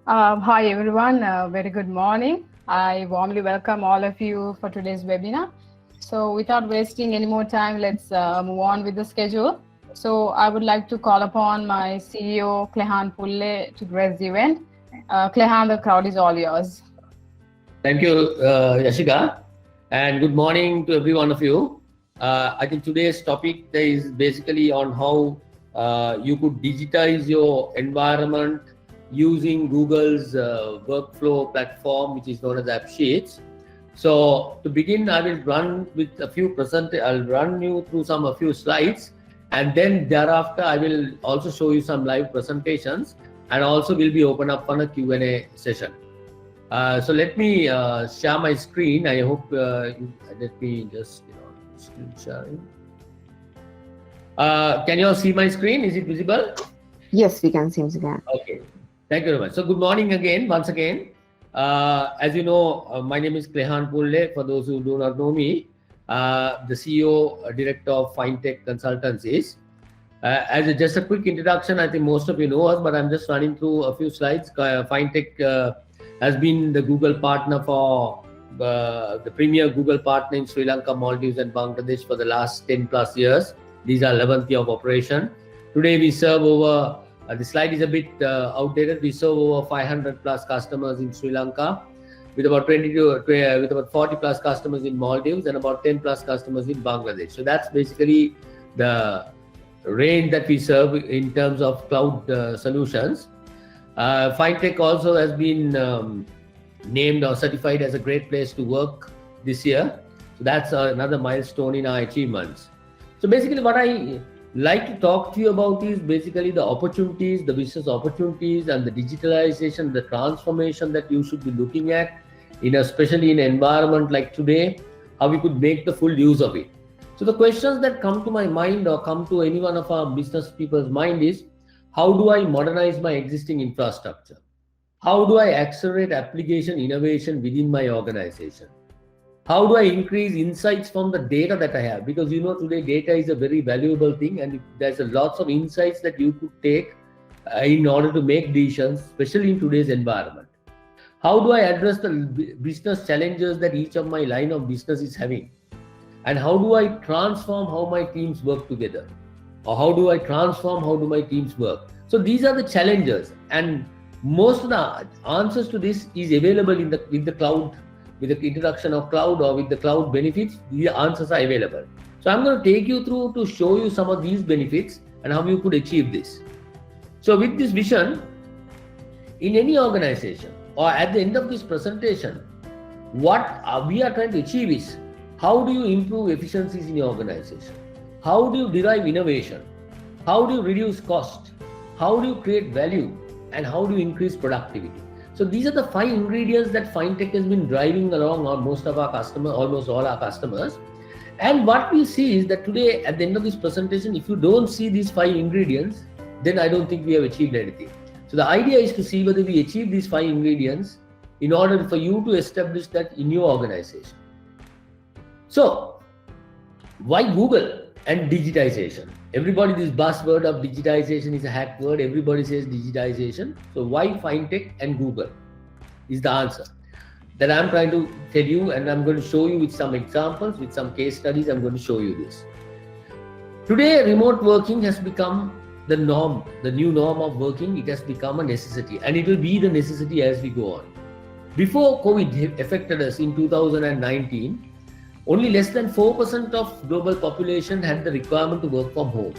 Hi everyone, very good morning. I warmly welcome all of you for today's webinar. So without wasting any more time, let's move on with the schedule. So I would like to call upon my CEO, Klehan Pulle, to grace the event. Klehan, the crowd is all yours. Thank you, Yashika, and good morning to every one of you. I think today's topic is basically on how you could digitize your environment using Google's workflow platform, which is known as AppSheets. So to begin, I will run with a few I'll run you through a few slides, and then thereafter I will also show you some live presentations, and also will be open up for a Q&A session. So let me share my screen. I hope let me just screen sharing. Can you all see my screen? Is it visible? Yes, we can see again. Okay. Thank you very much. So good morning again, once again. As you know, my name is Klehan Pulle. For those who do not know me, the CEO, Director of FineTech Consultancies. Just a quick introduction, I think most of you know us, but I'm just running through a few slides. FineTech has been the Google partner for the premier Google partner in Sri Lanka, Maldives and Bangladesh for the last 10 plus years. These are 11th year of operation. Today we serve over, the slide is a bit outdated, we serve over 500 plus customers in Sri Lanka with about 40 plus customers in Maldives and about 10 plus customers in Bangladesh. So that's basically the range that we serve in terms of cloud solutions. FineTech also has been named or certified as a great place to work this year. So that's another milestone in our achievements. So basically what I like to talk to you about is basically the opportunities, the business opportunities and the digitalization, the transformation that you should be looking at, especially in an environment like today, how we could make the full use of it. So the questions that come to my mind or come to any one of our business people's mind is, how do I modernize my existing infrastructure? How do I accelerate application innovation within my organization? How do I increase insights from the data that I have? Because today data is a very valuable thing and there's lots of insights that you could take in order to make decisions, especially in today's environment. How do I address the business challenges that each of my line of business is having? And how do I transform how my teams work together? Or how do I transform how do my teams work? So these are the challenges, and most of the answers to this is available with the cloud, with the introduction of cloud or with the cloud benefits. The answers are available. So I'm going to take you through to show you some of these benefits and how you could achieve this. So with this vision, in any organization or at the end of this presentation, what we are trying to achieve is, how do you improve efficiencies in your organization? How do you derive innovation? How do you reduce cost? How do you create value? And how do you increase productivity? So these are the 5 ingredients that FineTech has been driving along on most of our customers, almost all our customers. And what we see is that today, at the end of this presentation, if you don't see these 5 ingredients, then I don't think we have achieved anything. So the idea is to see whether we achieve these 5 ingredients in order for you to establish that in your organization. So why Google and digitization? Everybody, this buzzword of digitization is a hack word. Everybody says digitization. So why FineTech and Google is the answer that I'm trying to tell you, and I'm going to show you with some examples, with some case studies. I'm going to show you this. Today, remote working has become the norm, the new norm of working. It has become a necessity, and it will be the necessity as we go on. Before COVID affected us in 2019, only less than 4% of global population had the requirement to work from home.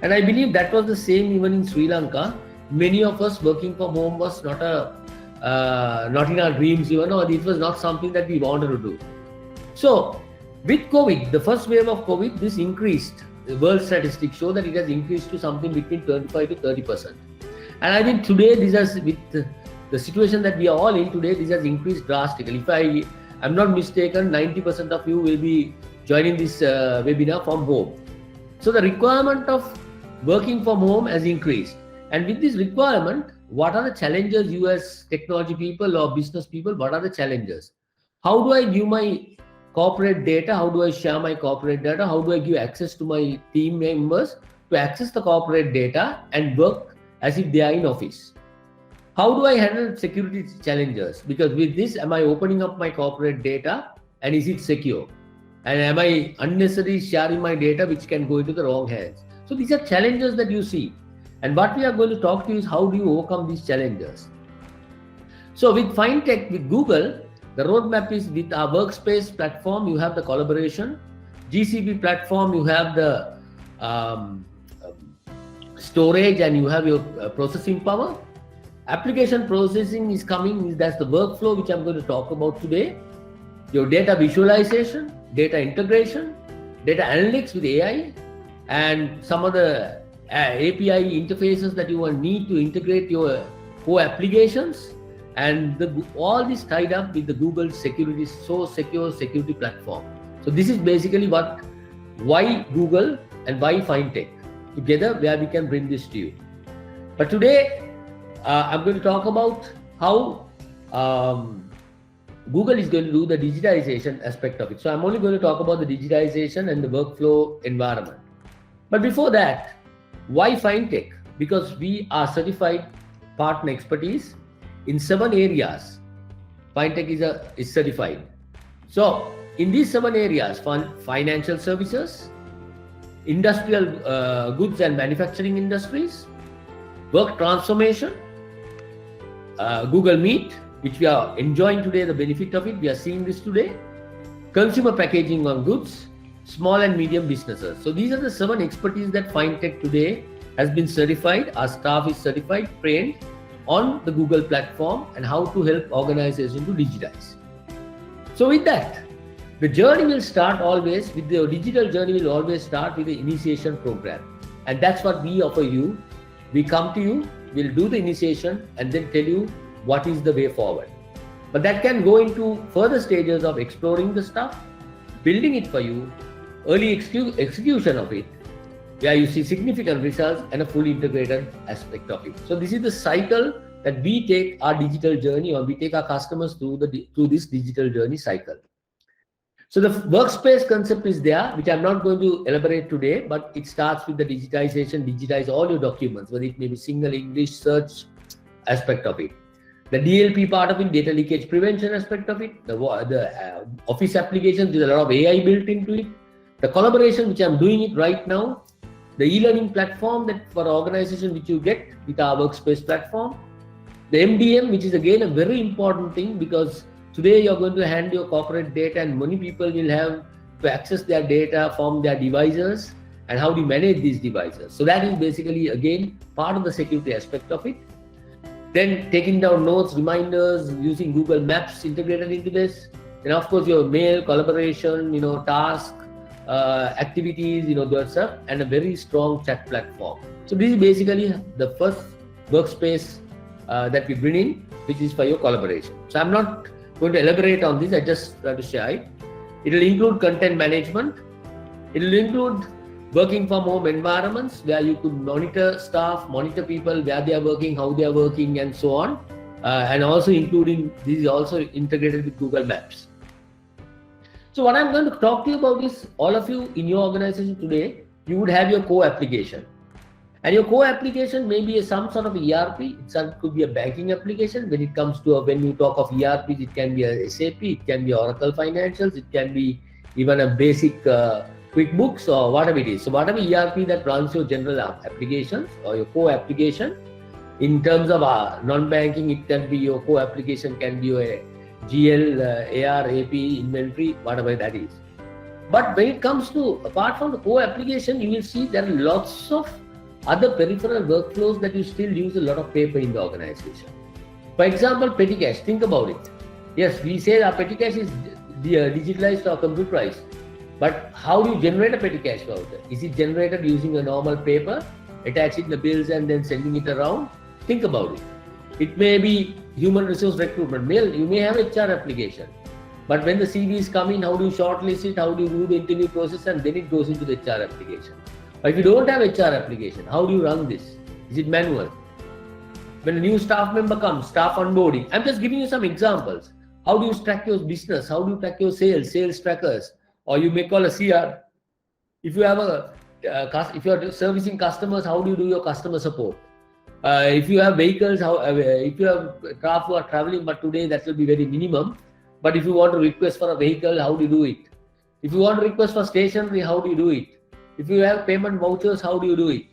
And I believe that was the same even in Sri Lanka. Many of us working from home was not in our dreams even, or it was not something that we wanted to do. So with COVID, the first wave of COVID, this increased. The world statistics show that it has increased to something between 25 to 30%. And I think today, with the situation that we are all in today, this has increased drastically. If I'm not mistaken, 90% of you will be joining this webinar from home. So the requirement of working from home has increased. And with this requirement, what are the challenges you as technology people or business people, what are the challenges? How do I give my corporate data? How do I share my corporate data? How do I give access to my team members to access the corporate data and work as if they are in office? how do I handle security challenges? Because with this, am I opening up my corporate data and is it secure? And am I unnecessarily sharing my data which can go into the wrong hands? So these are challenges that you see. And what we are going to talk to you is how do you overcome these challenges? So with FineTech, with Google, the roadmap is with our workspace platform, you have the collaboration. GCP platform, you have the storage and you have your processing power. Application processing is coming, that's the workflow which I'm going to talk about today. Your data visualization, data integration, data analytics with AI, and some of the API interfaces that you will need to integrate your core applications, and all this tied up with the Google security, so secure security platform. So this is basically why Google and why FineTech together, where we can bring this to you. But today, I'm going to talk about how Google is going to do the digitization aspect of it. So I'm only going to talk about the digitization and the workflow environment. But before that, why FineTech? Because we are certified partner expertise in 7 areas. FineTech is certified. So in these 7 areas, financial services, industrial goods and manufacturing industries, work transformation, Google Meet, which we are enjoying today, the benefit of it, we are seeing this today, consumer packaging on goods, small and medium businesses. So these are the 7 expertise that FineTech today has been certified. Our staff is certified, trained on the Google platform and how to help organizations to digitize. So with that, the journey will start always with the digital journey will always start with the initiation program. And that's what we offer you. We come to you, we'll do the initiation and then tell you what is the way forward. But that can go into further stages of exploring the stuff, building it for you, early execution of it, where you see significant results and a fully integrated aspect of it. So this is the cycle that we take our digital journey, or we take our customers through this digital journey cycle. So the workspace concept is there, which I'm not going to elaborate today, but it starts with the digitization, digitize all your documents, whether it may be single English search aspect of it. The DLP part of it, data leakage prevention aspect of it, the office applications with a lot of AI built into it, the collaboration, which I'm doing it right now, the e-learning platform that for organization which you get with our workspace platform, the MDM, which is again a very important thing, because today you're going to hand your corporate data and many people will have to access their data from their devices, and how do you manage these devices. So that is basically again part of the security aspect of it. Then taking down notes, reminders, using Google Maps integrated into this. Then of course your mail, collaboration, task, activities, that stuff, and a very strong chat platform. So this is basically the first workspace that we bring in, which is for your collaboration. So I'm not going to elaborate on this, I just try to share it. It will include content management. It will include working from home environments where you could monitor staff, monitor people, where they are working, how they are working, and so on. And also including, this is also integrated with Google Maps. So what I'm going to talk to you about is, all of you in your organization today, you would have your core application. And your core application may be some sort of ERP. It could be a banking application. When it comes to, when you talk of ERP, it can be a SAP, it can be Oracle Financials, it can be even a basic QuickBooks or whatever it is. So whatever ERP that runs your general applications or your core application, in terms of non-banking, it can be your core application, can be your GL, AR, AP, inventory, whatever that is. But when it comes to, apart from the core application, you will see there are lots of other peripheral workflows that you still use a lot of paper in the organization. For example, petty cash, think about it. Yes, we say our petty cash is digitalized or computerized, but how do you generate a petty cash voucher? Is it generated using a normal paper, attaching the bills and then sending it around? Think about it. It may be human resource recruitment. Mail, you may have HR application, but when the CVs come in, how do you shortlist it? How do you do the interview process? And then it goes into the HR application. But if you don't have HR application, how do you run this? Is it manual? When a new staff member comes, staff onboarding, I'm just giving you some examples. How do you track your business? How do you track your sales trackers? Or you may call a CR. If you have if you are servicing customers, how do you do your customer support? If you have vehicles, if you have staff who are traveling, but today that will be very minimum. But if you want to request for a vehicle, how do you do it? If you want to request for stationery, how do you do it? If you have payment vouchers, how do you do it?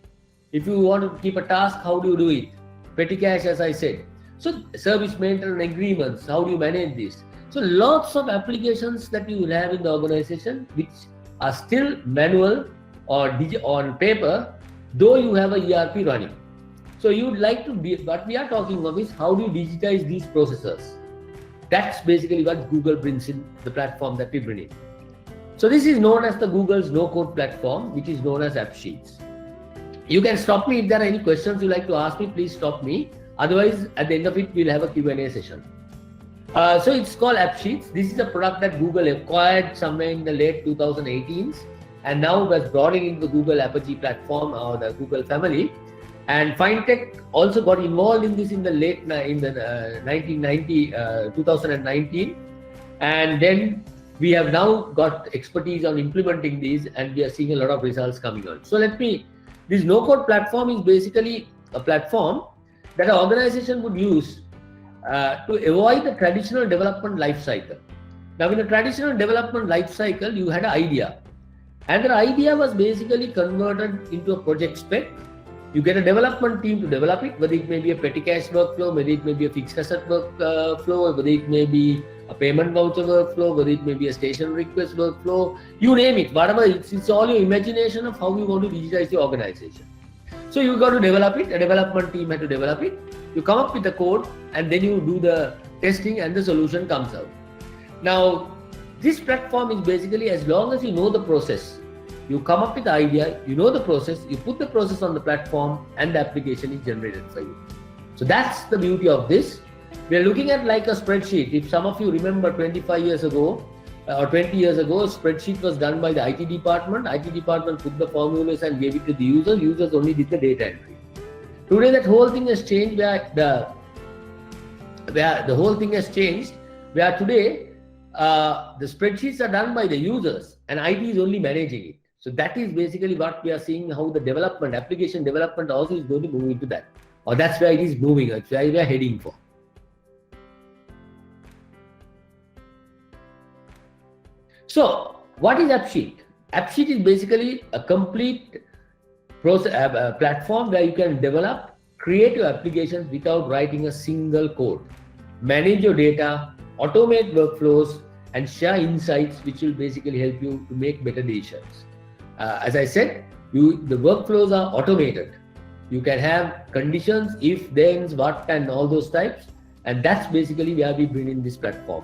If you want to keep a task, how do you do it? Petty cash, as I said. So service maintenance agreements, how do you manage this? So lots of applications that you will have in the organization which are still manual or on paper, though you have a ERP running. So you would like to be, what we are talking of is how do you digitize these processes? That's basically what Google brings in, the platform that we bring in. So this is known as the Google's no-code platform, which is known as AppSheets. You can stop me if there are any questions you like to ask me, please stop me. Otherwise, at the end of it, we'll have a Q&A session. So it's called AppSheets. This is a product that Google acquired somewhere in the late 2018s and now was brought into the Google Apergy platform or the Google family. And FineTech also got involved in this in the 2019, and then we have now got expertise on implementing these, and we are seeing a lot of results coming on. So this no-code platform is basically a platform that an organization would use to avoid the traditional development life cycle. Now, in the traditional development life cycle, you had an idea, and the idea was basically converted into a project spec. You get a development team to develop it, whether it may be a petty cash workflow, whether it may be a fixed asset workflow, whether it may be a payment voucher workflow, whether it may be a station request workflow, you name it, whatever, it's all your imagination of how you want to digitize your organization. So you got to develop it, a development team had to develop it, you come up with the code, and then you do the testing and the solution comes out. Now, this platform is basically, as long as you know the process, you come up with the idea, you know the process, you put the process on the platform, and the application is generated for you. So that's the beauty of this. We are looking at like a spreadsheet. If some of you remember 25 years ago or 20 years ago, a spreadsheet was done by the IT department. IT department put the formulas and gave it to the user. Users only did the data entry. Today, that whole thing has changed where the whole thing has changed, where today the spreadsheets are done by the users and IT is only managing it. So that is basically what we are seeing, how the development, application development also is going to move into that. Or that's where it is moving, that's where we are heading for. So what is AppSheet? AppSheet is basically a complete process, platform where you can develop, create your applications without writing a single code, manage your data, automate workflows, and share insights which will basically help you to make better decisions. As I said, the workflows are automated. You can have conditions, if, thens, what, and all those types, and that's basically where we bring in this platform.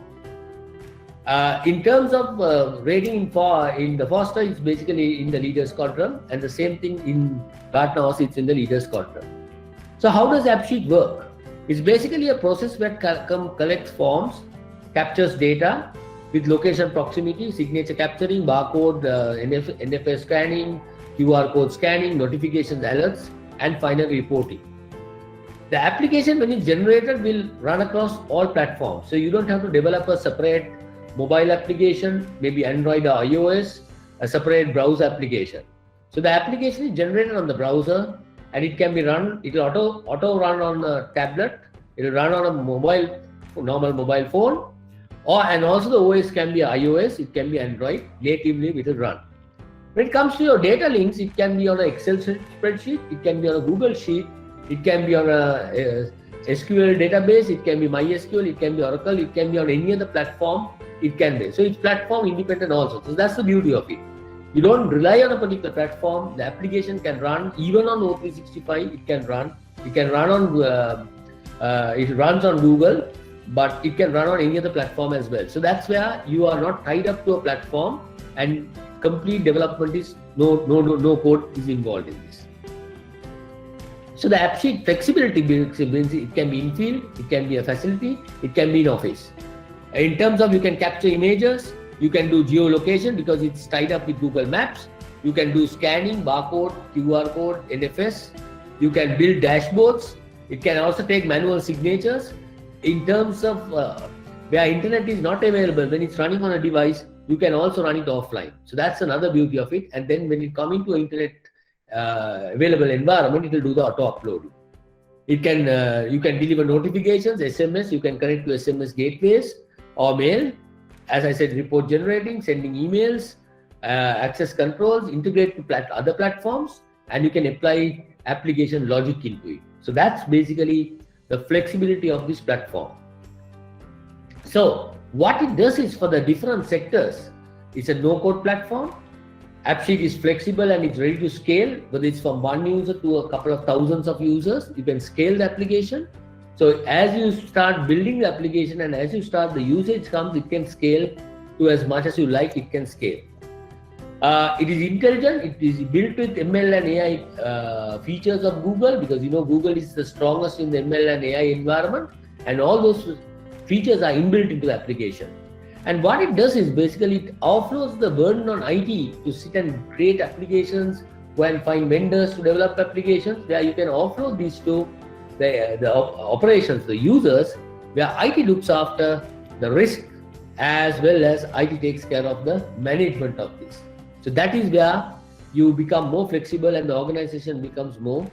In terms of rating in the Forrester, it's basically in the Leaders Quadrant, and the same thing in Gartner also, it's in the Leaders Quadrant. So how does AppSheet work? It's basically a process where collects forms, captures data with location proximity, signature capturing, barcode, NFS scanning, QR code scanning, notifications, alerts, and final reporting. The application, when it's generated, will run across all platforms. So you don't have to develop a separate mobile application, maybe Android or iOS, a separate browser application. So the application is generated on the browser, and it can be run, it will auto run on a tablet, it will run on a normal mobile phone, and also the OS can be iOS, it can be Android, natively it will run. When it comes to your data links, it can be on an Excel spreadsheet, it can be on a Google Sheet, it can be on a SQL database, it can be MySQL, it can be Oracle, it can be on any other platform, it can be. So it's platform independent also. So that's the beauty of it. You don't rely on a particular platform. The application can run even on O365. It can run on. It runs on Google, but it can run on any other platform as well. So that's where you are not tied up to a platform, and complete development is no code is involved in this. So the AppSheet flexibility means it can be in field, it can be a facility, it can be in office. In terms of, you can capture images, you can do geolocation because it's tied up with Google Maps. You can do scanning, barcode, QR code, NFS. You can build dashboards. It can also take manual signatures. In terms of where internet is not available, when it's running on a device, you can also run it offline. So that's another beauty of it. And then when it comes into internet available environment, it will do the auto uploading. It can you can deliver notifications, SMS. You can connect to SMS gateways or mail. As I said, report generating, sending emails, access controls, integrate to other platforms, and you can apply application logic into it. So that's basically the flexibility of this platform. So what it does is for the different sectors, it's a no-code platform. AppSheet is flexible and it's ready to scale, whether it's from one user to a couple of thousands of users. You can scale the application. So as you start building the application and as you start the usage comes, it can scale to as much as you like, it can scale. It is intelligent, it is built with ML and AI features of Google, because Google is the strongest in the ML and AI environment, and all those features are inbuilt into the application. And what it does is basically it offloads the burden on IT to sit and create applications, go and find vendors to develop applications, where you can offload these to the operations, the users, where IT looks after the risk as well as IT takes care of the management of this. So that is where you become more flexible and the organization becomes more,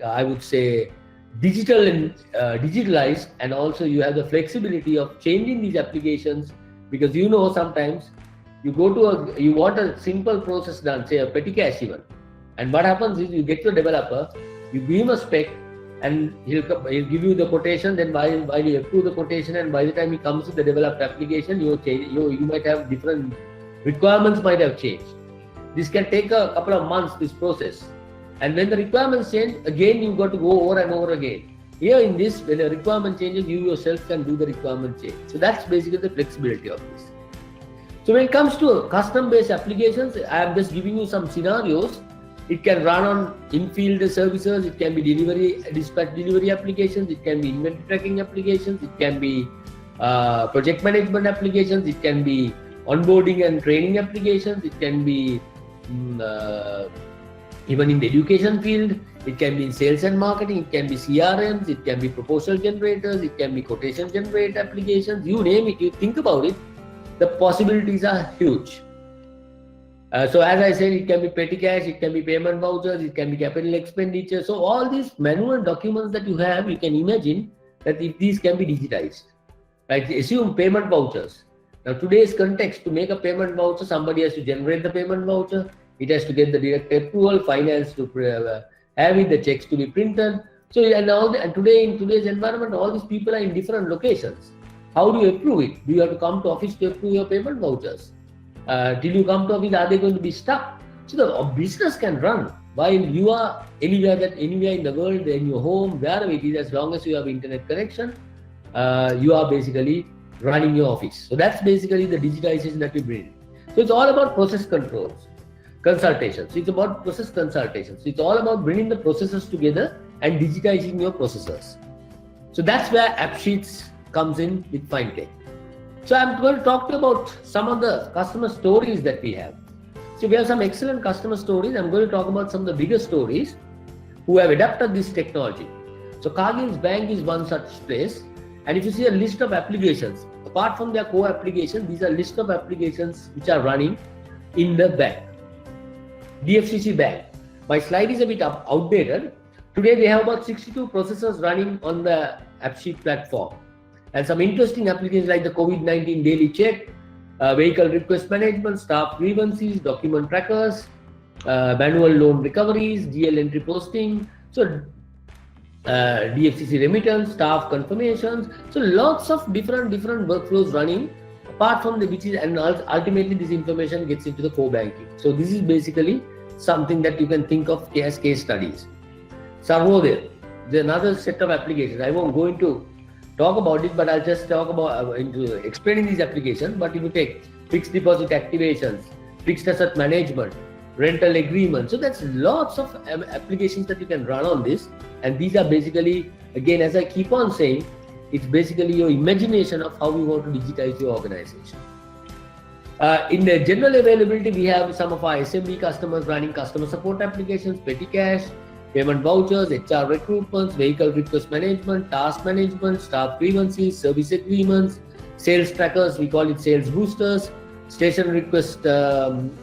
I would say, digital and digitalized, and also you have the flexibility of changing these applications, because sometimes you go to you want a simple process done, say a petty cash even, and what happens is you get to a developer, you give him a spec, and he'll give you the quotation. Then while you approve the quotation, and by the time he comes to the developed application, you might have different requirements might have changed. This can take a couple of months, this process. And when the requirements change, again you got to go over and over again. Here in this, when the requirement changes, you yourself can do the requirement change. So that's basically the flexibility of this. So when it comes to custom-based applications, I am just giving you some scenarios. It can run on in-field services, it can be dispatch delivery applications, it can be inventory tracking applications, it can be project management applications, it can be onboarding and training applications, it can be even in the education field, it can be in sales and marketing, it can be CRMs, it can be proposal generators, it can be quotation generate applications, you name it, you think about it, the possibilities are huge. So as I said, it can be petty cash, it can be payment vouchers, it can be capital expenditure. So all these manual documents that you have, you can imagine that if these can be digitized. Like assume payment vouchers. Now today's context, to make a payment voucher, somebody has to generate the payment voucher. It has to get the direct approval, finance to have it, the checks to be printed. So and today in today's environment, all these people are in different locations. How do you approve it? Do you have to come to office to approve your payment vouchers? Till you come to office, are they going to be stuck? So the business can run while you are anywhere in the world, in your home, wherever it is, as long as you have internet connection, you are basically running your office. So that's basically the digitization that we bring. So it's all about process controls, consultations. So it's about process consultations. So it's all about bringing the processes together and digitizing your processes. So that's where AppSheets comes in with FineTech. So I'm going to talk to you about some of the customer stories that we have. So we have some excellent customer stories. I'm going to talk about some of the biggest stories who have adapted this technology. So Cargill's Bank is one such place. And if you see a list of applications, apart from their core applications, these are a list of applications which are running in the bank. DFCC Bank. My slide is a bit outdated. Today they have about 62 processors running on the AppSheet platform. And some interesting applications like the COVID-19 daily check, vehicle request management, staff grievances, document trackers, manual loan recoveries, GL entry posting, so DFCC remittance, staff confirmations. So lots of different workflows running, apart from and ultimately this information gets into the core banking. So this is basically something that you can think of as case studies. Sarvodaya, there's another set of applications. I won't go into talk about it, but I'll just talk about into explaining these applications. But if you take fixed deposit activations, fixed asset management, rental agreement, so that's lots of applications that you can run on this. And these are basically, again, as I keep on saying, it's basically your imagination of how you want to digitize your organization. In the general availability, we have some of our SMB customers running customer support applications, petty cash, payment vouchers, HR recruitments, vehicle request management, task management, staff grievances, service agreements, sales trackers, we call it sales boosters, station request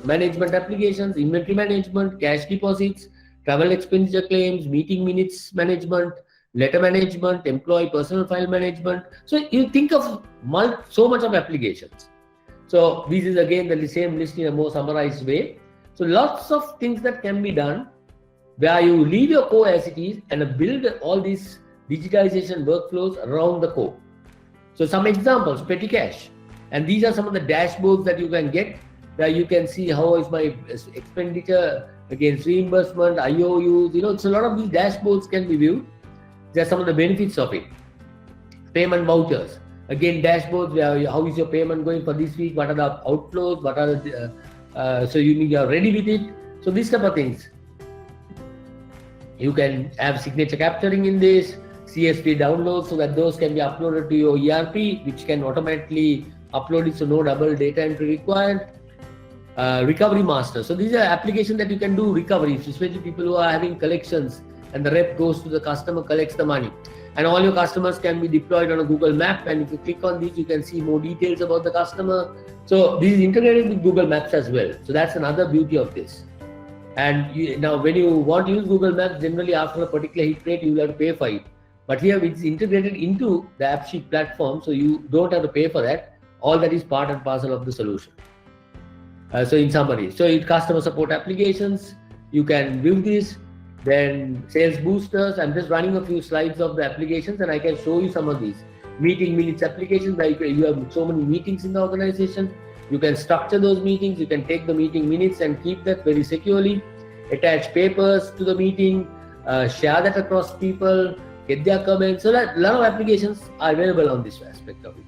management applications, inventory management, cash deposits, travel expenditure claims, meeting minutes management, letter management, employee personal file management. So you think of so much of applications. So this is again the same list in a more summarized way. So lots of things that can be done where you leave your core as it is and build all these digitization workflows around the core. So some examples, petty cash. And these are some of the dashboards that you can get where you can see how is my expenditure against reimbursement, IOUs, so a lot of these dashboards can be viewed. There are some of the benefits of it. Payment vouchers. Again, dashboards where how is your payment going for this week, what are the outflows, what are the, so you are ready with it. So these type of things. You can have signature capturing in this, CSV downloads so that those can be uploaded to your ERP, which can automatically upload it so no double data entry required. Recovery master. So these are applications that you can do recovery, especially people who are having collections and the rep goes to the customer, collects the money. And all your customers can be deployed on a Google map. And if you click on these, you can see more details about the customer. So this is integrated with Google Maps as well. So that's another beauty of this. And now when you want to use Google Maps, generally after a particular hit rate, you will have to pay for it. But here it's integrated into the AppSheet platform, so you don't have to pay for that. All that is part and parcel of the solution. So in summary, so in customer support applications, you can view this, then sales boosters. I'm just running a few slides of the applications and I can show you some of these. Meeting minutes applications, like you have so many meetings in the organization. You can structure those meetings, you can take the meeting minutes and keep that very securely, attach papers to the meeting, share that across people, get their comments. So that a lot of applications are available on this aspect of it.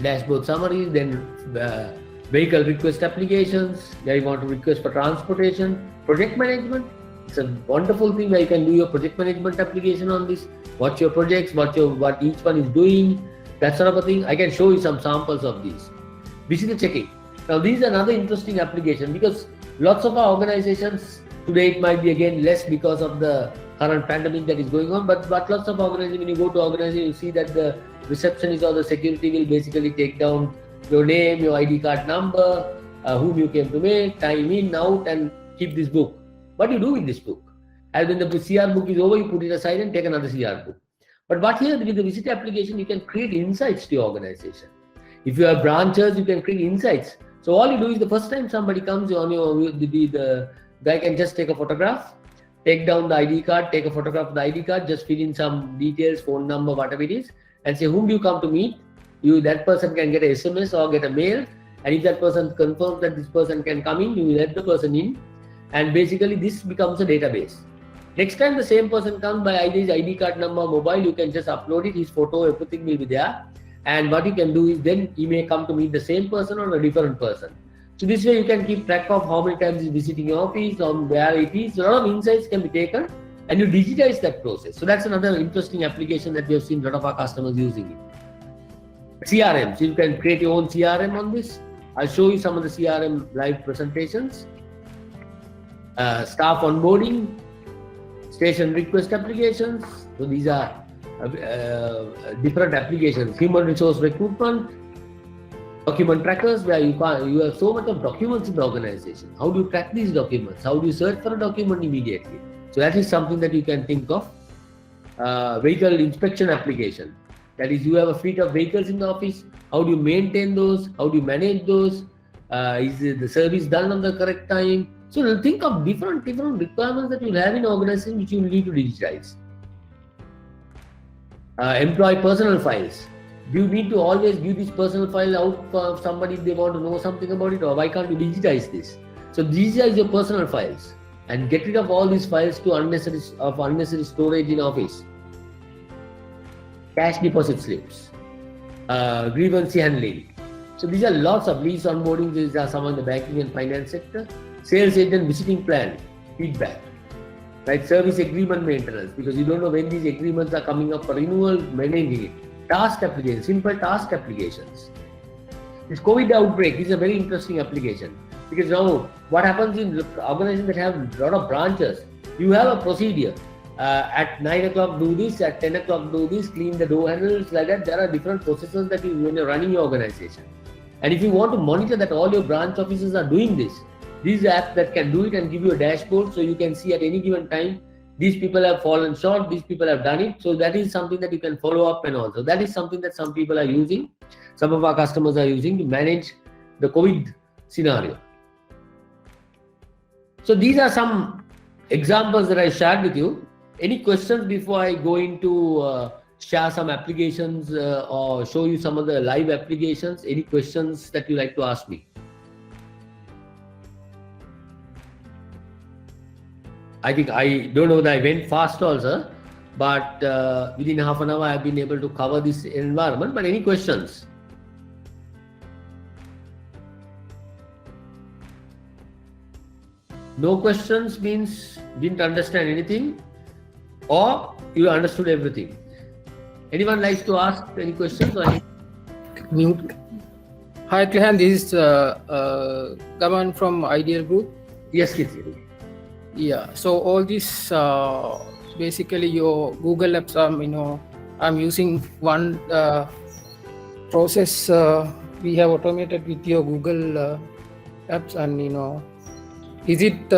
Dashboard summaries, then vehicle request applications, where you want to request for transportation. Project management, it's a wonderful thing where you can do your project management application on this. What's your projects, what each one is doing, that sort of a thing. I can show you some samples of these. Visitor checking. Now these are another interesting application because lots of our organizations today, it might be again less because of the current pandemic that is going on, but lots of organizations, when you go to organization, you see that the receptionist or the security will basically take down your name, your ID card number, whom you came to meet, time in, out, and keep this book. What do you do with this book? And when the CR book is over, you put it aside and take another CR book. But what here with the visit application, you can create insights to your organization. If you have branches, you can create insights. So all you do is the first time somebody comes on the guy can just take a photograph, take down the ID card, take a photograph of the ID card, just fill in some details, phone number, whatever it is, and say whom do you come to meet. That person can get a SMS or get a mail, and if that person confirms that this person can come in, you will let the person in, and basically this becomes a database. Next time the same person comes by either his ID card number, mobile, you can just upload it, his photo, everything will be there. And what you can do is then he may come to meet the same person or a different person. So this way you can keep track of how many times he's visiting your office, on where it is. A lot of insights can be taken and you digitize that process. So that's another interesting application that we have seen a lot of our customers using it. CRM, so you can create your own CRM on this. I'll show you some of the CRM live presentations. Staff onboarding, station request applications. So these are different applications. Human resource recruitment, document trackers, where you have so much of documents in the organization. How do you track these documents? How do you search for a document immediately? So that is something that you can think of. Vehicle inspection application. That is, you have a fleet of vehicles in the office. How do you maintain those? How do you manage those? Is the service done on the correct time? So think of different requirements that you have in organization which you need to digitize. Employee personal files. Do you need to always give this personal file out for somebody if they want to know something about it, or why can't you digitize this? So these are your personal files, and get rid of all these files to unnecessary storage in office. Cash deposit slips, grievance handling. So these are lots of lease onboarding. These are some of the banking and finance sector. Sales agent visiting plan, feedback. Right, service agreement maintenance, because you don't know when these agreements are coming up for renewal, managing it. Task applications, simple task applications. This COVID outbreak is a very interesting application, because now what happens in organizations that have a lot of branches, you have a procedure. At 9 o'clock do this, at 10 o'clock do this, clean the door handles, like that. There are different processes that when you're running your organization. And if you want to monitor that all your branch officers are doing this, these apps that can do it and give you a dashboard, so you can see at any given time these people have fallen short, these people have done it. So that is something that you can follow up and all. So that is something that some people are using, some of our customers are using to manage the COVID scenario. So these are some examples that I shared with you. Any questions before I go into share some applications or show you some of the live applications? Any questions that you like to ask me? I think I don't know that I went fast also, but within half an hour I've been able to cover this environment. But any questions? No questions means didn't understand anything, or you understood everything. Anyone likes to ask any questions? Or any? Mute. Hi, Klehan. This is Gaman from Ideal Group. Yes, kids. Yeah. So all this basically your Google Apps. I'm using one process we have automated with your Google Apps, and is it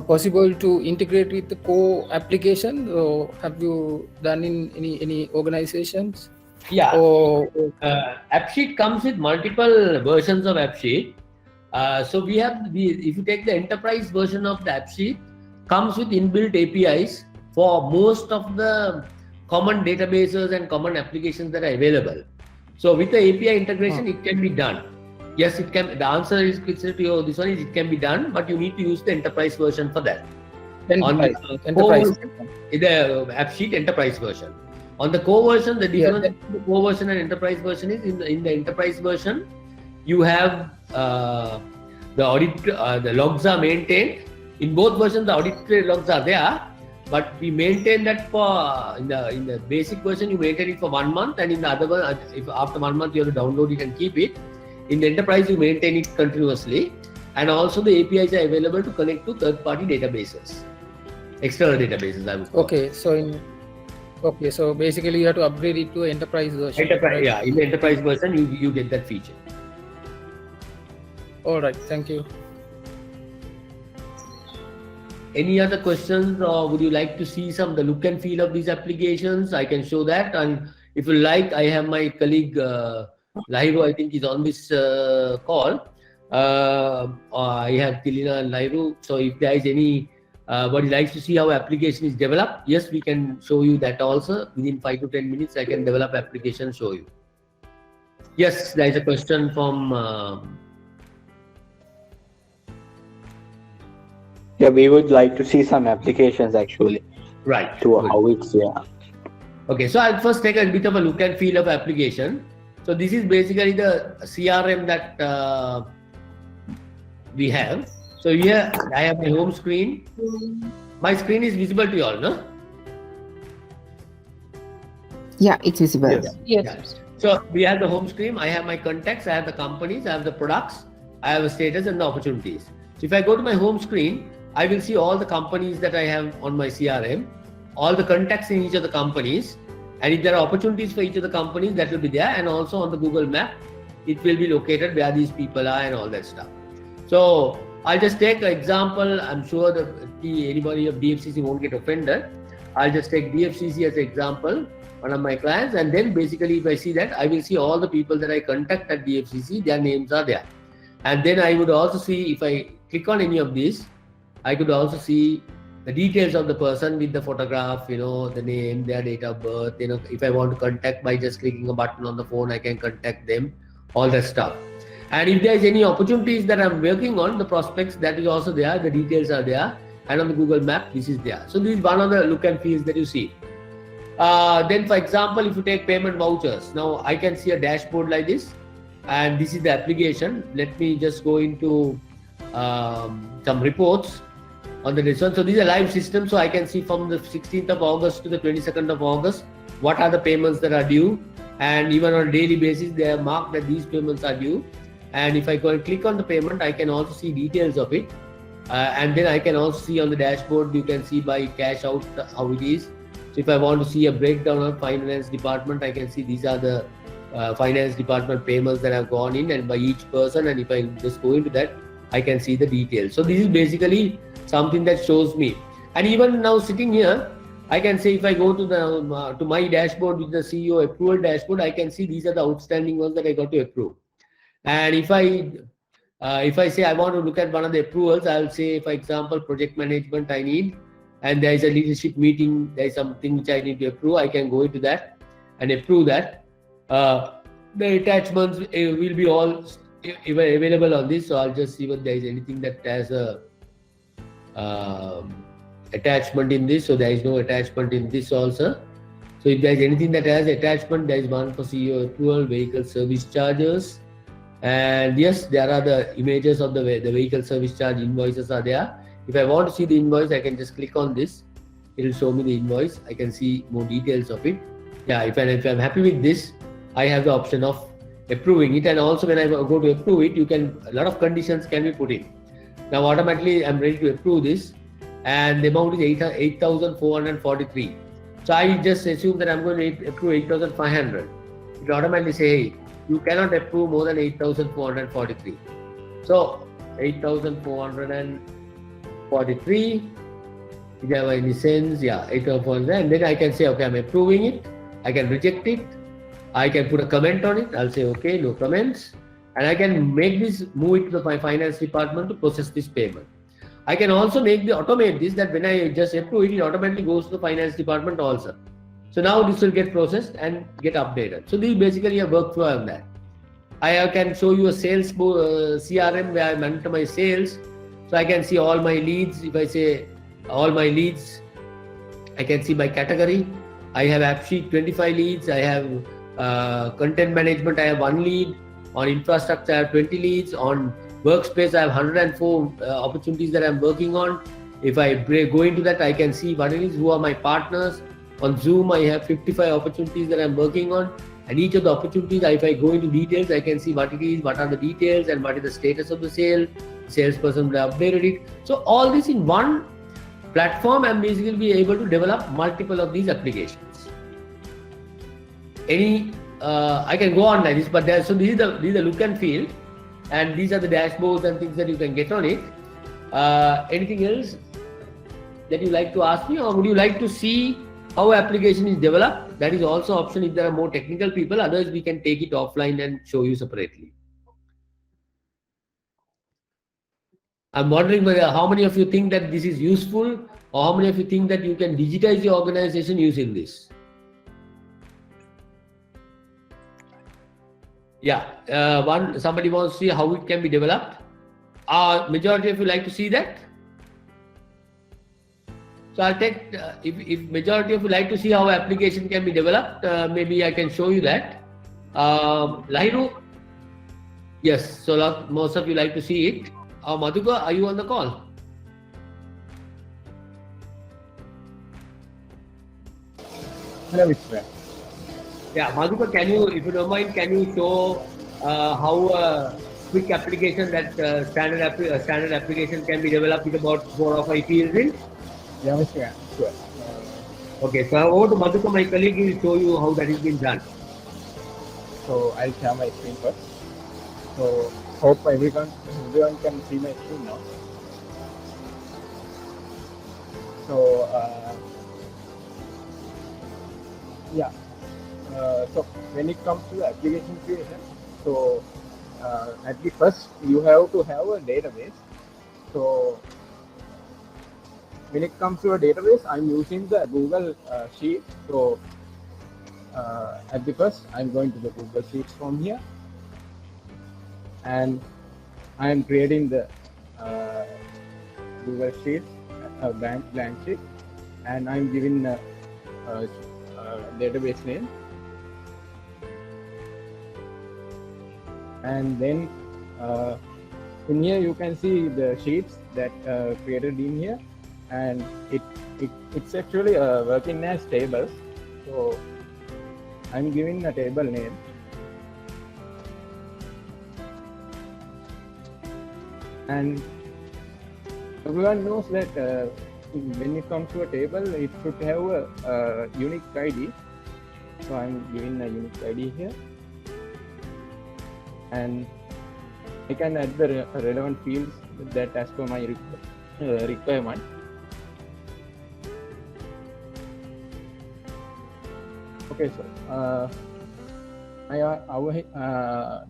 possible to integrate with the core application, or have you done in any organizations? Yeah. Or AppSheet comes with multiple versions of AppSheet. So if you take the enterprise version of the AppSheet, comes with inbuilt APIs for most of the common databases and common applications that are available. So with the API integration, it can be done. Yes, it can. The answer is to you. This one is it can be done, but you need to use the enterprise version for that. enterprise. The AppSheet enterprise version. On the core version, the difference between the core version and enterprise version is in the enterprise version, you have the audit, the logs are maintained. In both versions, the audit logs are there, but we maintain that for in the basic version, you maintain it for 1 month, and in the other one, if after 1 month you have to download it and keep it. In the enterprise, you maintain it continuously, and also the APIs are available to connect to third-party databases, external databases. I would call. Okay, so basically you have to upgrade it to enterprise version. Right? Yeah, in the enterprise version, you get that feature. All right, thank you. Any other questions, or would you like to see some the look and feel of these applications? I can show that, and if you like, I have my colleague Lahiru, I think is on this call. I have Tilina and Lahiru. So if there is any anybody likes to see how application is developed, yes, we can show you that also. Within 5 to 10 minutes, I can develop application and show you. Yes, there is a question from. Yeah, we would like to see some applications actually. Right. To how it's Okay, so I'll first take a bit of a look and feel of application. So this is basically the CRM that we have. So here I have my home screen. My screen is visible to you all, no? Yeah, it's visible. Yes. Yes. Yeah. So we have the home screen. I have my contacts. I have the companies. I have the products. I have a status and the opportunities. So if I go to my home screen, I will see all the companies that I have on my CRM, all the contacts in each of the companies, and if there are opportunities for each of the companies, that will be there, and also on the Google map, it will be located where these people are and all that stuff. So I'll just take an example. I'm sure that anybody of DFCC won't get offended. I'll just take DFCC as an example, one of my clients, and then basically if I see that, I will see all the people that I contact at DFCC, their names are there. And then I would also see, if I click on any of these, I could also see the details of the person with the photograph, the name, their date of birth, if I want to contact by just clicking a button on the phone, I can contact them, all that stuff. And if there is any opportunities that I'm working on, the prospects, that is also there, the details are there, and on the Google map, this is there. So this is one of the look and feels that you see. Then for example, if you take payment vouchers, now I can see a dashboard like this, and this is the application. Let me just go into some reports on the result. So these are live systems, so I can see from the 16th of August to the 22nd of August, what are the payments that are due, and even on a daily basis, they are marked that these payments are due. And if I go and click on the payment, I can also see details of it. And then I can also see on the dashboard, you can see by cash out how it is. So if I want to see a breakdown of finance department, I can see these are the finance department payments that have gone in and by each person. And if I just go into that, I can see the details. So this is basically something that shows me. And even now sitting here, I can say if I go to the to my dashboard with the CEO approval dashboard, I can see these are the outstanding ones that I got to approve. And if I say I want to look at one of the approvals, I'll say, for example, project management I need, and there is a leadership meeting, there is something which I need to approve. I can go into that and approve that. The attachments will be all available on this, so I'll just see if there is anything that has a attachment in this. So there is no attachment in this also. So if there is anything that has attachment, there is one for CEO approval, vehicle service charges, and yes, there are the images of the vehicle service charge invoices are there. If I want to see the invoice, I can just click on this. It will show me the invoice. I can see more details of it. Yeah, if I'm happy with this, I have the option of approving it. And also when I go to approve it, a lot of conditions can be put in. Now automatically I'm ready to approve this, and the amount is 8,443. So I just assume that I'm going to approve 8,500. It automatically say, hey, you cannot approve more than 8,443. So 8,443. If you have any sense, yeah, 8,443, and then I can say, okay, I'm approving it. I can reject it. I can put a comment on it. I'll say, okay, no comments. And I can make this, move it to my finance department to process this payment. I can also automate this, that when I just approve it, it automatically goes to the finance department also. So now this will get processed and get updated. So this is basically a workflow on that. I can show you a sales CRM where I monitor my sales. So I can see all my leads. If I say all my leads, I can see my category. I have AppSheet 25 leads. I have content management, I have 1 lead. On infrastructure, I have 20 leads. On workspace, I have 104 opportunities that I'm working on. If I go into that, I can see what it is, who are my partners. On Zoom, I have 55 opportunities that I'm working on. And each of the opportunities, if I go into details, I can see what it is, what are the details, and what is the status of the sale. Salesperson will have updated it. So all this in one platform, I'm basically be able to develop multiple of these applications. I can go on like this, but so these are the look and feel, and these are the dashboards and things that you can get on it. Anything else that you like to ask me, or would you like to see how application is developed? That is also option if there are more technical people. Otherwise, we can take it offline and show you separately. I'm wondering whether how many of you think that this is useful, or how many of you think that you can digitize your organization using this? Yeah, somebody wants to see how it can be developed. Majority of you like to see that. So I'll take, if majority of you like to see how application can be developed, maybe I can show you that. Lahiru, yes, so most of you like to see it. Madhuka, are you on the call? Hello, Mr. Yeah, Madhuka, can you, if you don't mind, can you show how a quick application that standard application can be developed with about 4 or 5 fields in? Yeah, Mr. Sure. Okay, so over to Madhuka, my colleague will show you how that is being done. So I'll share my screen first. So hope everyone can see my screen now. So yeah. So when it comes to application creation, so at the first you have to have a database. So when it comes to a database, I'm using the Google Sheet. So at the first, I'm going to the Google Sheets from here, and I am creating the Google Sheets, blank sheet, and I'm giving a database name. And then in here you can see the sheets that created in here, and it's actually working as tables. So I'm giving a table name, and everyone knows that when it comes to a table, it should have a unique ID. So I'm giving a unique ID here, and I can add the relevant fields that as per my requirement. Okay, so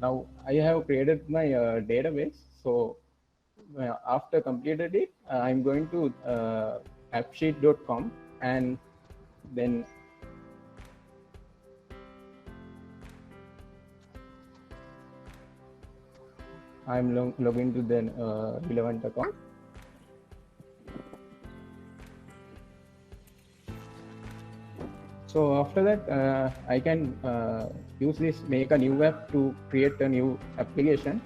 now I have created my database. So after completed it, I'm going to appsheet.com, and then I'm logging to the relevant account. So after that, I can use this, make a new app to create a new application.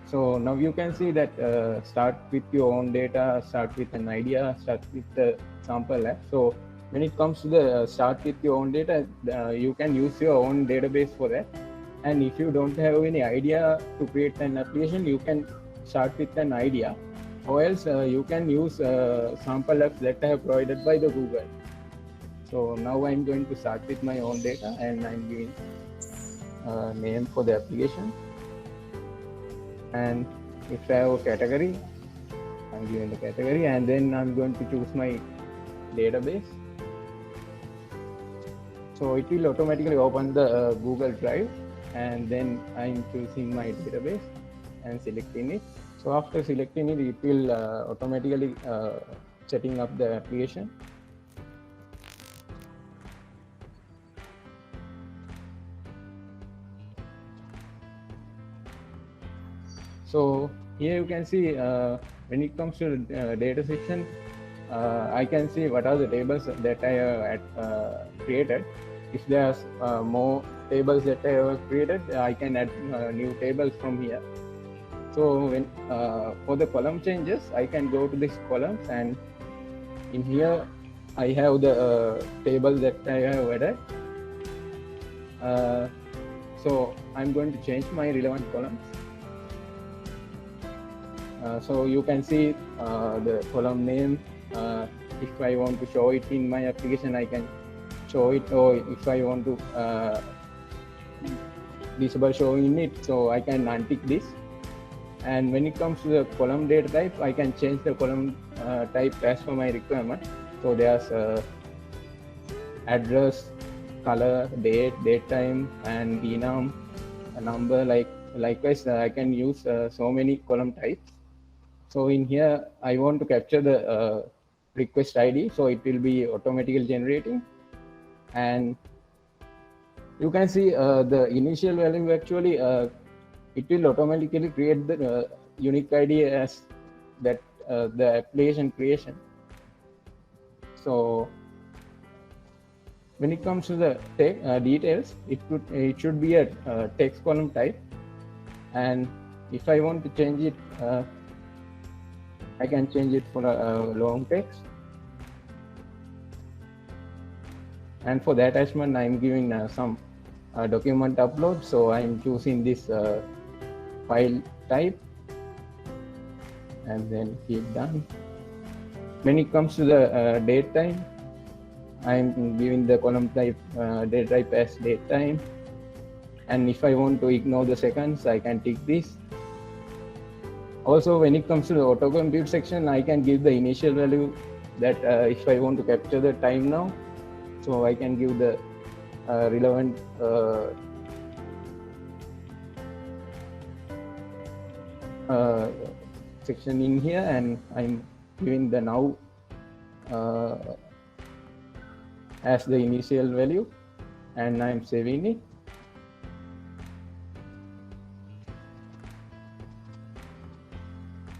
So now you can see that start with your own data, start with an idea, start with the sample app. So when it comes to the start with your own data, you can use your own database for that. And if you don't have any idea to create an application, you can start with an idea, or else you can use sample apps that are provided by the Google. So now I'm going to start with my own data, and I'm giving a name for the application. And if I have a category, I'm giving the category, and then I'm going to choose my database. So it will automatically open the Google Drive, and then I'm choosing my database and selecting it. So after selecting it, it will automatically setting up the application. So here you can see when it comes to the data section, I can see what are the tables that I have created. If there's more tables that I have created, I can add new tables from here. So when for the column changes, I can go to this columns, and in here I have the table that I have added. So I'm going to change my relevant columns. So you can see the column name. If I want to show it in my application, I can show it, or if I want to disable showing it, so I can untick this. And when it comes to the column data type, I can change the column type as per my requirement. So there's address, color, date time, and enum, a number. Likewise, I can use so many column types. So in here, I want to capture the request ID, so it will be automatically generating. And you can see the initial value actually, it will automatically create the unique ID as that the application creation. So when it comes to the details, it should be a text column type. And if I want to change it, I can change it for a long text. And for the attachment, I'm giving some document upload. So I'm choosing this file type, and then click done. When it comes to the date time, I'm giving the column type date type as date time. And if I want to ignore the seconds, I can tick this. Also, when it comes to the auto compute section, I can give the initial value that if I want to capture the time now, so I can give the relevant section in here, and I'm giving the now as the initial value, and I'm saving it.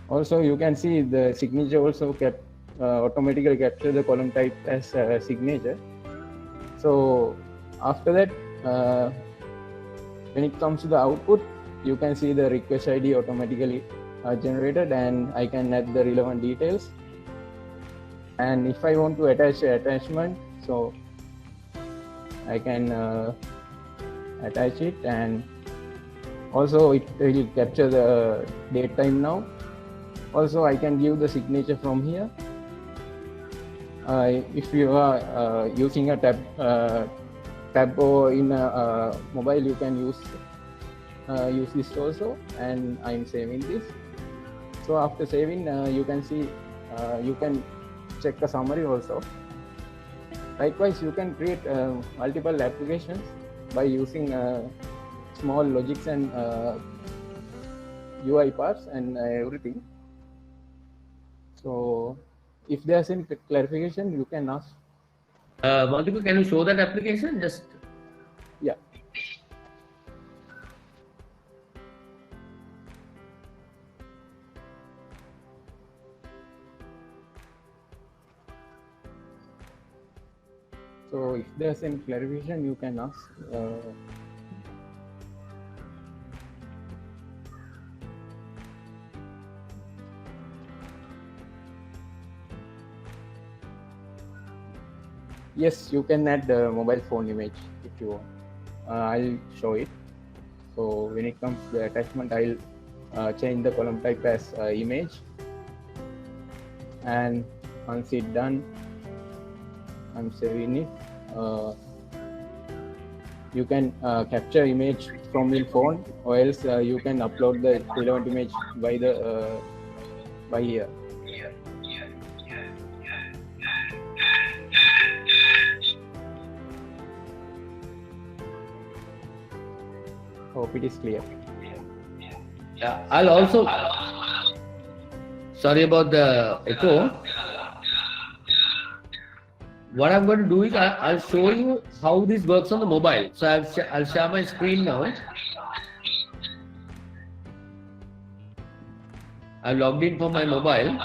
Also, you can see the signature also automatically capture the column type as signature. So after that, when it comes to the output, you can see the request ID automatically generated, and I can add the relevant details. And if I want to attach an attachment, so I can attach it, and also it will capture the date time now. Also, I can give the signature from here. If you are using a tab or in a mobile, you can use this also. And I'm saving this. So after saving, you can see you can check the summary also. Likewise, you can create multiple applications by using small logics and UI parts and everything. So if there's any clarification, you can ask. Madhukar, can you show that application? Just Yeah. So if there's any clarification, you can ask. Yes, you can add the mobile phone image if you want. I'll show it. So when it comes to the attachment, I'll change the column type as image. And once it's done, I'm saving it. You can capture image from your phone, or else you can upload the relevant image by here. Hope it is clear. yeah, I'll also. Sorry about the echo. What I'm going to do is I'll show you how this works on the mobile. So I'll share my screen now. I've logged in from my mobile.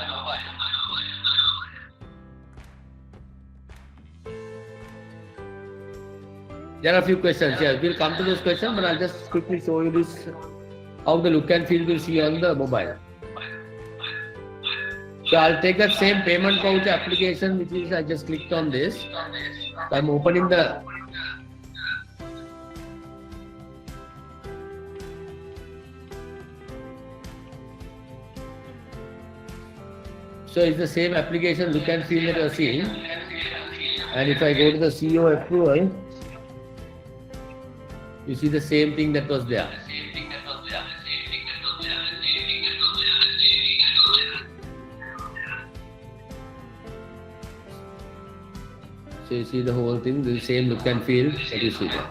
There are a few questions. Yes, we'll come to those questions, but I'll just quickly show you this, how the look and feel will see on the mobile. So I'll take that same payment pouch application, which is I just clicked on this. So I'm opening the. So it's the same application look and feel that you're seeing. And if I go to the CEO approval, you see the same thing that was there. So you see the whole thing, the same look and feel that you see there.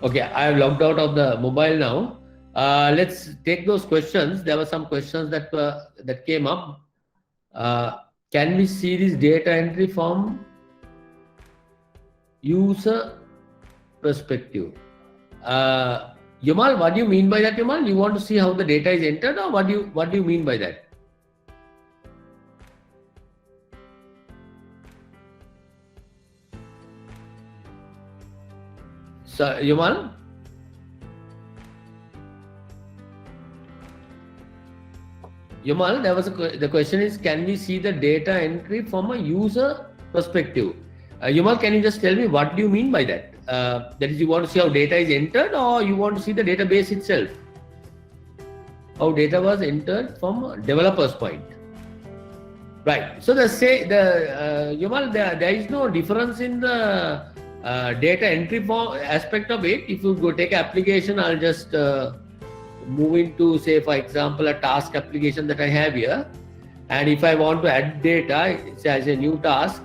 Okay, I have logged out of the mobile now. Let's take those questions. There were some questions that came up. Can we see this data entry from user perspective? Yamal, what do you mean by that, Yamal? You want to see how the data is entered, or what do you mean by that? So, Yamal? Yamal, the question is, can we see the data entry from a user perspective? Yamal, can you just tell me what do you mean by that? That is, you want to see how data is entered, or you want to see the database itself? How data was entered from a developer's point. Right. So Yamal, there is no difference in the data entry aspect of it. If you go take application, I'll just move into, say, for example, a task application that I have here. And if I want to add data, say as a new task,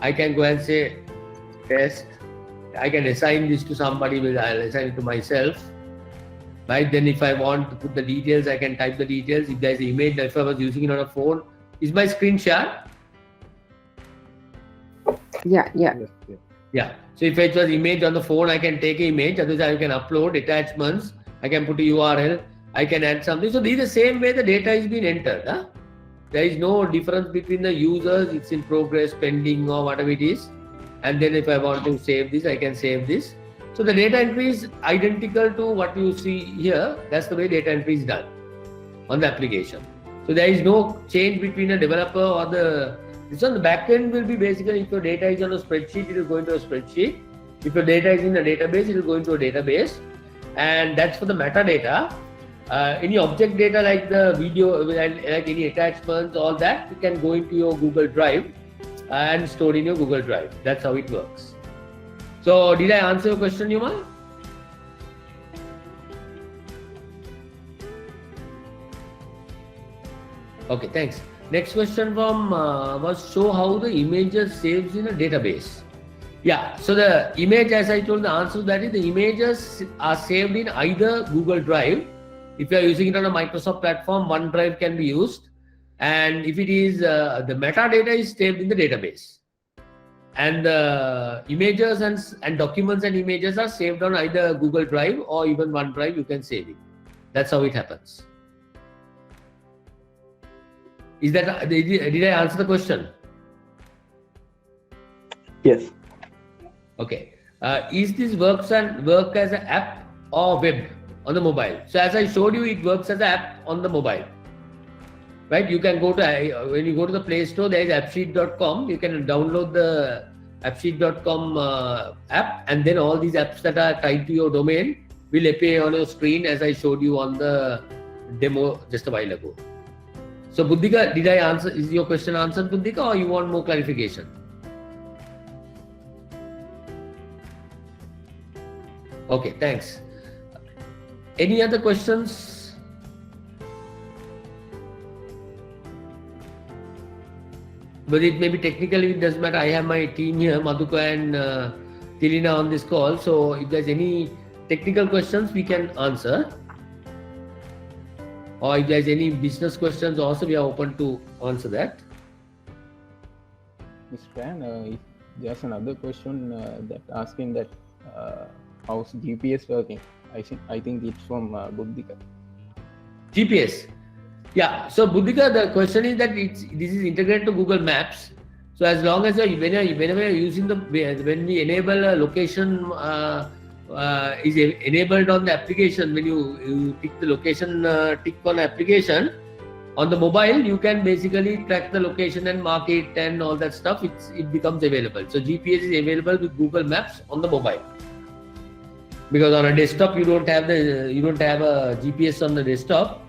I can go and say test. I can assign this to somebody, I'll assign it to myself. Right? Then if I want to put the details, I can type the details. If there's an image, if I was using it on a phone, is my screen shared? Yeah. Yes. Yeah. So if it was image on the phone, I can take an image. Otherwise, I can upload attachments. I can put a URL. I can add something. So this is the same way the data is being entered. Huh? There is no difference between the users. It's in progress, pending, or whatever it is. And then if I want to save this, I can save this. So the data entry is identical to what you see here. That's the way data entry is done on the application. So there is no change between a developer or this on the back end will be basically, if your data is on a spreadsheet, it will go into a spreadsheet. If your data is in a database, it will go into a database. And that's for the metadata. Any object data like the video, like any attachments, all that, you can go into your Google Drive and store in your Google Drive. That's how it works. So did I answer your question, Yamal? Okay, thanks. Next question from was show how the images saves in a database. Yeah, so the image, as I told, the answer to that is the images are saved in either Google Drive. If you are using it on a Microsoft platform, OneDrive can be used. And if it is, the metadata is saved in the database. And the images and documents and images are saved on either Google Drive or even OneDrive, you can save it. That's how it happens. Is that, did I answer the question? Yes. Okay. Is this work as an app or web on the mobile? So as I showed you, it works as an app on the mobile. Right? You can go to, when you go to the Play Store, there is appsheet.com. You can download the appsheet.com app, and then all these apps that are tied to your domain will appear on your screen as I showed you on the demo just a while ago. So Buddhika, did I answer, is your question answered, Buddhika, or you want more clarification? Okay, thanks. Any other questions? But it may be technically, it doesn't matter. I have my team here, Madhuka and Tilina on this call. So if there's any technical questions, we can answer. Or if there's any business questions also, we are open to answer that. Mr. Tran, if there's another question that asking that how's GPS working? I think it's from Buddhika. GPS. Yeah. So Buddhika, the question is that this is integrated to Google Maps. So as long as whenever you're using when we enable a location is enabled on the application, when you tick the location tick on the application on the mobile, you can basically track the location and mark it and all that stuff. It becomes available. So GPS is available with Google Maps on the mobile. Because on a desktop you don't have a GPS on the desktop,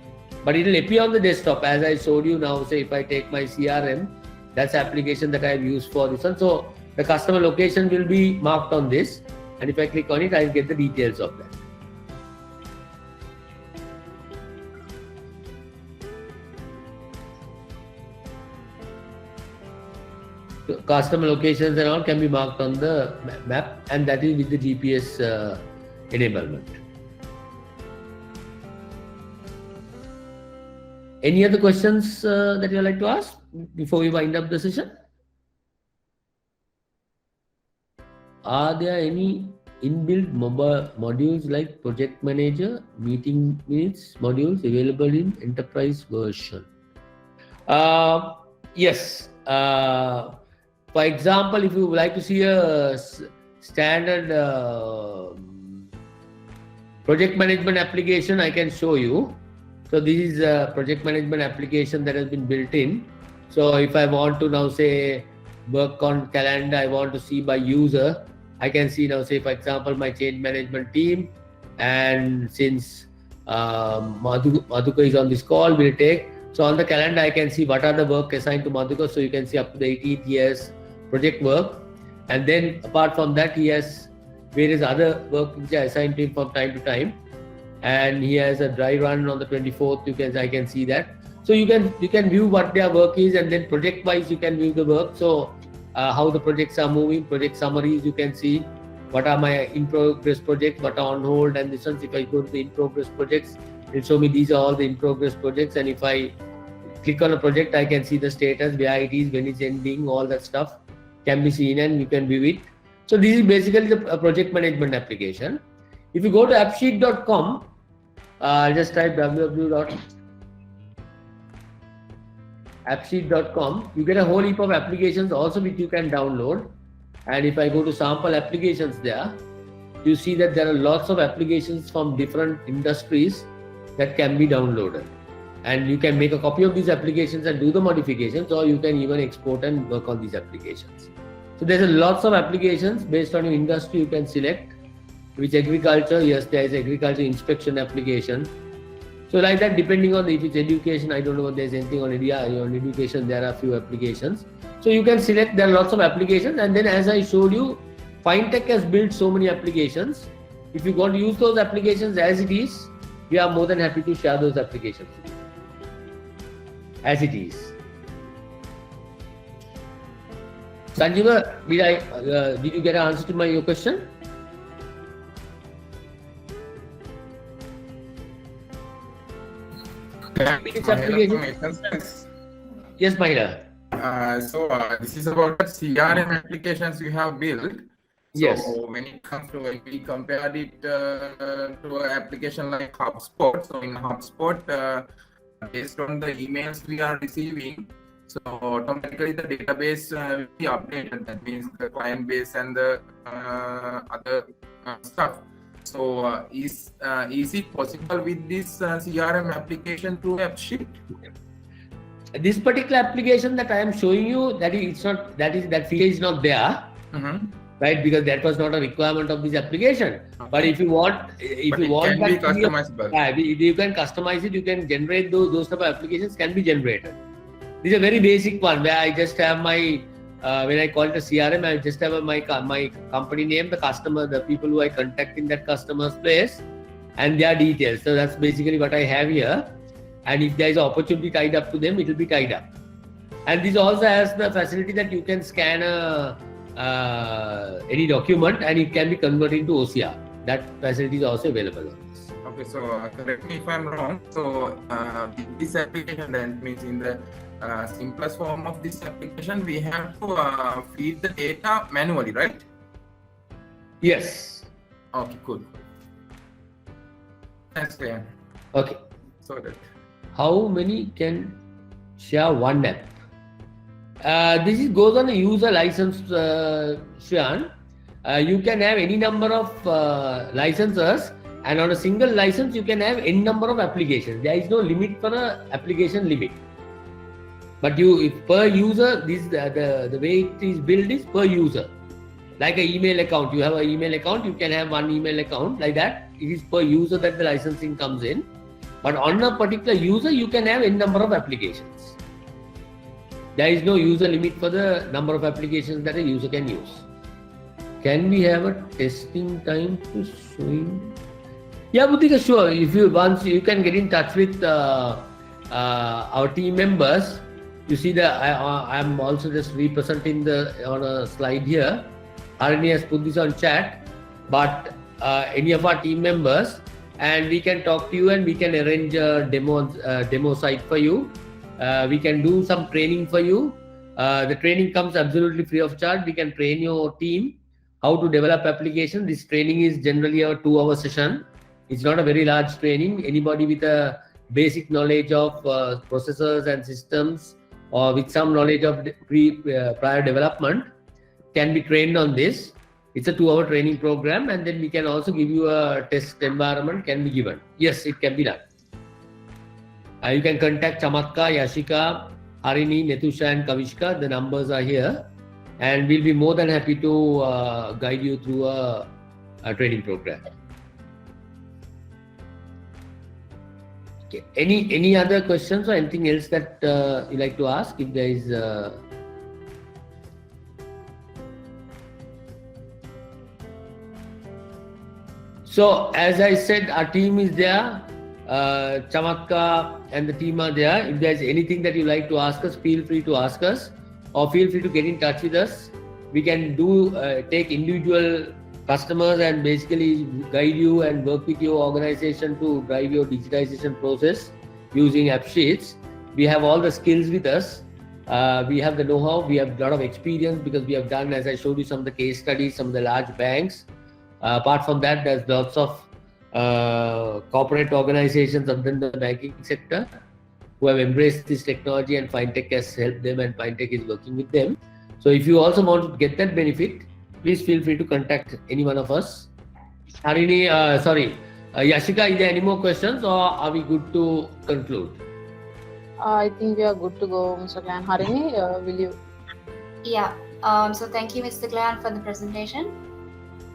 but it will appear on the desktop as I showed you now. Say if I take my CRM, that's the application that I have used for this one. So the customer location will be marked on this, and if I click on it, I will get the details of that. So customer locations and all can be marked on the map, and that is with the GPS enablement. Any other questions that you would like to ask before we wind up the session? Are there any inbuilt mobile modules like Project Manager, Meeting Minutes modules available in Enterprise version? Yes. For example, if you would like to see a standard project management application, I can show you. So this is a project management application that has been built in. So if I want to now say work on calendar, I want to see by user, I can see now say for example my change management team, and since Madhuka is on this call, we'll take. So on the calendar I can see what are the work assigned to Madhuka. So you can see up to the 18th year's project work, and then apart from that he has various other work which are assigned to him from time to time, and he has a dry run on the 24th. I can see that. So you can view what their work is, and then project wise you can view the work. So how the projects are moving, project summaries, you can see what are my in progress projects, what are on hold, and this one, if I go to the in progress projects, it'll show me these are all the in progress projects, and if I click on a project, I can see the status, where it is, when it's ending, all that stuff can be seen and you can view it. So this is basically the project management application. If you go to appsheet.com, just type www.appsheet.com, you get a whole heap of applications also which you can download. And if I go to sample applications there, you see that there are lots of applications from different industries that can be downloaded. And you can make a copy of these applications and do the modifications, or you can even export and work on these applications. So there's a lots of applications based on your industry. You can select which agriculture. Yes, there is agriculture inspection application. So like that, depending on if it's education, I don't know if there's anything on education, there are a few applications. So you can select, there are lots of applications, and then as I showed you, Fintech has built so many applications. If you want to use those applications as it is, we are more than happy to share those applications with you. As it is. Sanjeeva, did you get an answer to your question? Which application? Yes, Mahila. This is about the CRM applications you have built. Yes. So when it comes to, when we compared it to an application like HubSpot, so in HubSpot, based on the emails we are receiving, so automatically the database will be updated. That means the client base and the other stuff. So is it possible with this CRM application through AppSheet? This particular application that I am showing you, that feature is not there, right? Because that was not a requirement of this application. Okay. But if you want, It can be customizable. You can customize it. You can generate those type of applications can be generated. This is a very basic one where I just have my when I call it a CRM, I just have my company name, the customer, the people who I contact in that customer's place, and their details. So that's basically what I have here. And if there is an opportunity tied up to them, it will be tied up. And this also has the facility that you can scan any document and it can be converted into OCR. That facility is also available on this. Okay, so correct me if I'm wrong. So this application then means in the simplest form of this application, we have to feed the data manually, right? Yes. Okay, cool. Thanks, Claire. Okay. So that. How many can share one app? This goes on a user license, Shreyan. You can have any number of licenses, and on a single license you can have any number of applications. There is no limit for an application limit. But if per user, the way it is built is per user. Like an email account, you have an email account, you can have one email account like that. It is per user that the licensing comes in. But on a particular user, you can have any number of applications. There is no user limit for the number of applications that a user can use. Can we have a testing time to showing? Yeah, Buddhika, sure. If you can get in touch with our team members. You see that I am also just representing on a slide here. Harini has put this on chat, but any of our team members, and we can talk to you and we can arrange a demo site for you. We can do some training for you. The training comes absolutely free of charge. We can train your team how to develop applications. This training is generally a 2-hour session. It's not a very large training. Anybody with a basic knowledge of processors and systems, or with some knowledge of prior development, can be trained on this. It's a 2-hour training program, and then we can also give you a test environment can be given. Yes, it can be done. You can contact Chamatka, Yashika, Harini, Netusha and Kavishka. The numbers are here, and we'll be more than happy to guide you through a training program. Okay. Any other questions or anything else that you like to ask? If there is So as I said, our team is there. Chamatka and the team are there. If there's anything that you like to ask us, feel free to ask us, or feel free to get in touch with us. We can take individual customers and basically guide you and work with your organization to drive your digitization process using AppSheets. We have all the skills with us. We have the know-how. We have a lot of experience because we have done, as I showed you, some of the case studies, some of the large banks. Apart from that, there's lots of corporate organizations within the banking sector who have embraced this technology, and FineTech has helped them, and FineTech is working with them. So if you also want to get that benefit, please feel free to contact any one of us. Harini, Yashika, is there any more questions, or are we good to conclude? I think we are good to go, Mr. Clan. Harini, will you? Yeah. So thank you, Mr. Clan, for the presentation.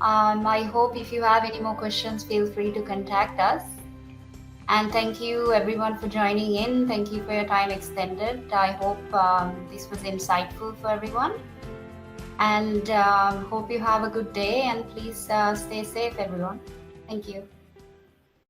I hope if you have any more questions, feel free to contact us. And thank you everyone for joining in. Thank you for your time extended. I hope this was insightful for everyone. And hope you have a good day, and please stay safe, everyone. Thank you.